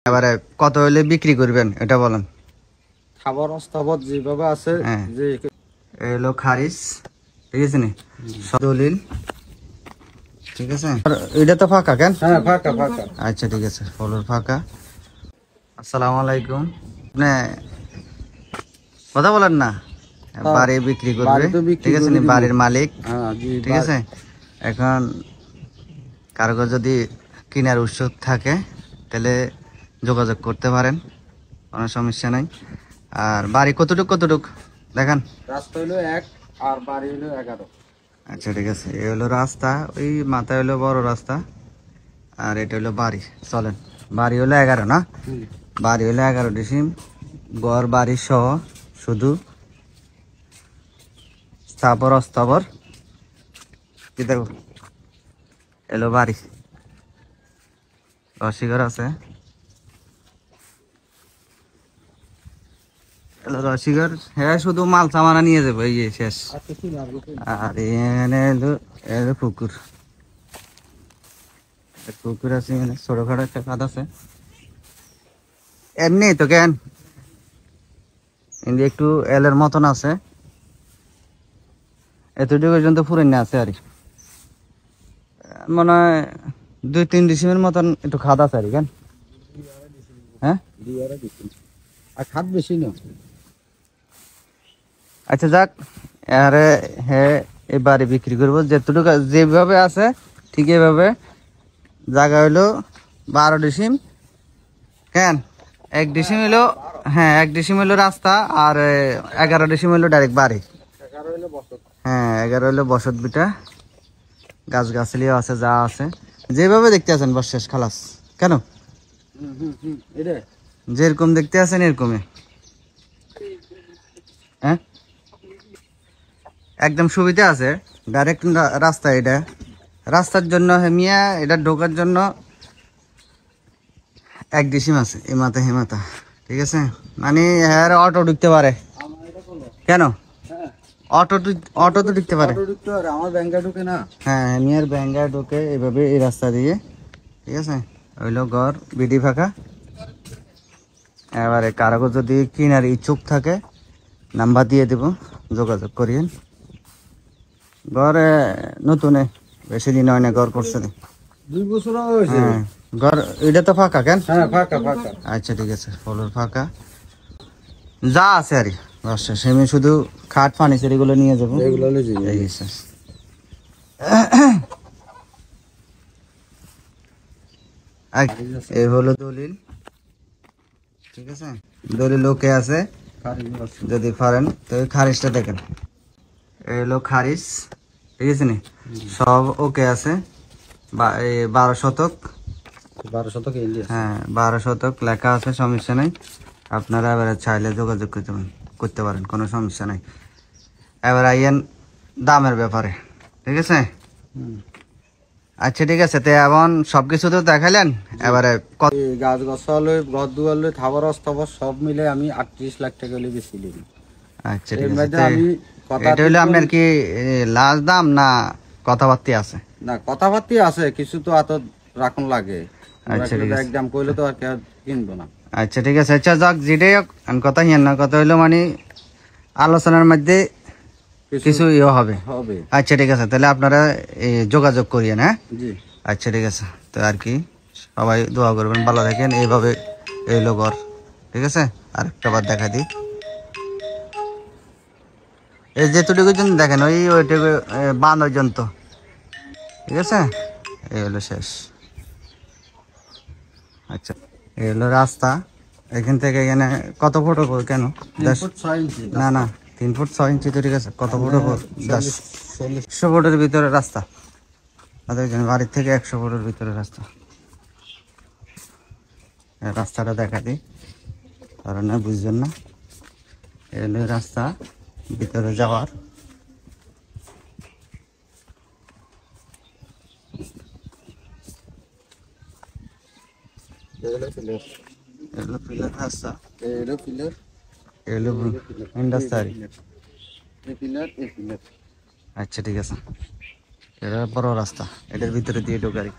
এবারে কত হলে বিক্রি করবেন এটা বলেন। খাবার অস্তাবত যেভাবে আছে যে এলো খারিজ, ঠিক আছে নি দলিল, ঠিক আছে। এটা তো ফাঁকা কেন? হ্যাঁ ফাঁকা ফাঁকা। আচ্ছা ঠিক আছে, ফলোর ফাঁকা। আসসালামু আলাইকুম। আপনি কথা বলেন না, বাড়ি বিক্রি করবে, ঠিক আছে নি, বাড়ির মালিক, ঠিক আছে। এখন কারো যদি কেনার উৎসুক থাকে তাহলে যোগাযোগ করতে পারেন, কোনো সমস্যা নাই। আর বাড়ি কতটুক দেখান। রাস্তা হলো 1 আর বাড়ি হলো 11। আচ্ছা ঠিক আছে, এই হলো রাস্তা, ওই মাথায় হলো বড় রাস্তা, আর এটা হলো বাড়ি। চলেন, বাড়ি হলো 11 না, বাড়ি হলো 11 ডিসিম, ঘর বাড়ি সহ, শুধু স্থাবর অস্থাবর কি দেখো। এলো বাড়ি, রসিঘর আছে, এলো রসিঘর। হ্যাঁ, শুধু মাল সামানা নিয়ে যাবো, এই শেষ। আর এখানে এলো পুকুর, পুকুর আছে এখানে, ছোটখাটো একটা খাদ আছে। এমনি তো কেন একটু এলের মতন আছে, এতটুকু পর্যন্ত ফুরেন আছে। আর মনে হয় 2-3 ডিসিমের মতন একটু খাদ আছে আর কেন। হ্যাঁ, আর খাদ বেশি না। আচ্ছা যাক, আরে হ্যাঁ, এবারে বিক্রি করবো যেটুকু যেভাবে আছে ঠিক এভাবে। জায়গা হইলো 12 ডিসিম কেন, 1 ডিসিম হইলো, হ্যাঁ 1 ডিসিম হইলো রাস্তা, আর 11 ডিসিম হইলো ডাইরেক্ট বাড়ি। হ্যাঁ 11 হইলো বসত বিটা, গাছ গাছলিও আছে, যা আছে যেভাবে দেখতে আছেন বস শেষ খালাস। কেন যেরকম দেখতে আছেন এরকমই, হ্যাঁ একদম সুবিধা আছে, ডাইরেক্ট রাস্তা। এটা রাস্তার জন্য হেমিয়া, এটা ঢোকার জন্য 1 ডিসিম আছে এমাথা হেমাথা, ঠিক আছে। মানে হ্যাঁ অটো ঢুকতে পারে কেন, অটো তো ঢুকতে পারে। আমার ব্যাংকে ঢুকে না। হ্যাঁ হেমিয়ার ব্যাঙ্গা ঢুকে এভাবে এই রাস্তা দিয়ে, ঠিক আছে। হইলো ঘর বিডি ফাঁকা। এবারে কারো যদি কিনার ইচ্ছুক থাকে নাম্বার দিয়ে দেব, যোগাযোগ করিয়েন। ঘরে নতুন, বেশি দিন হয় না, ঘর করছে। 2 বছর হয়েছে। হ্যাঁ ঘর এটা তো ফাঁকা কেন? হ্যাঁ ফাঁকা ফাঁকা। আচ্ছা ঠিক আছে, ফলোর ফাঁকা, যা আছে আর সেমি শুধু খাট ফার্নিচার এগুলো নিয়ে যাবো, এগুলো এই হলো দলিল, ঠিক আছে। দলিল ওকে আছে, যদি পারেন তো খারিজটা দেখেন। এই হলো খারিজ, ঠিক আছে নি, সব ওকে আছে। 12 শতক, 12 শতক। হ্যাঁ 12 শতক লেখা আছে, সমস্যা নাই। আপনারা এবারে চাইলে যোগাযোগ করতে পারেন, কোনো সমস্যা নাই। এবার আইয়েন দামের ব্যাপারে, ঠিক আছে। আচ্ছা ঠিক আছে, তো এখন সবকিছু তো দেখালেন, এবারে গাছ গছালে ঘর দুয়ালে খাবার অস্তাবর সব মিলে আমি 38 লাখ টাকা হলে বেশি নিই। আচ্ছা ঠিক আছে, এটা হলো আপনার কি লাস্ট দাম না কথাবার্তা আছে? না কথাবার্তা আছে, কিছু তো এত রাখুন লাগে। আচ্ছা ঠিক আছে, একদম কইলে তো আর কেউ কিনবো না। আচ্ছা ঠিক আছে। আচ্ছা যাক, যেটাই হোক কথা হিয়ান না, কথা হইলো মানে আলোচনার মধ্যে কিছু ইয়ে হবে। আচ্ছা ঠিক আছে, তাহলে আপনারা যোগাযোগ করিয়েন। হ্যাঁ আচ্ছা ঠিক আছে, তো আর কি সবাই দোয়া করবেন, ভালো থাকেন। এইভাবে এইলো ঘর, ঠিক আছে। আরেকটা বার দেখা দিই, এই যেটুকু জন্য দেখেন, ওইটুকু বান পর্যন্ত, ঠিক আছে। এই হলো শেষ। আচ্ছা এই হলো রাস্তা, এখান থেকে এখানে কত ফুট ওপর? কেন 10 ফুট 6 ইঞ্চি? না না 3 ফুট 6 ইঞ্চি তো ঠিক আছে। কত ফুট ওপর? 100 ফুটের ভিতরে রাস্তা। বাড়ির থেকে 100 ফুটের ভিতরে রাস্তা। রাস্তাটা দেখা দিই, কারণ বুঝবেন না। এই হলো রাস্তা ভিতরে যাওয়ার। এলো পিলার রাস্তা, এলো পিলার, এলো ইন্ডাস্ট্রি। এই পিলার। আচ্ছা ঠিক আছে, এটা বড় রাস্তা, এটার ভিতরে দিয়ে ঢোকারি।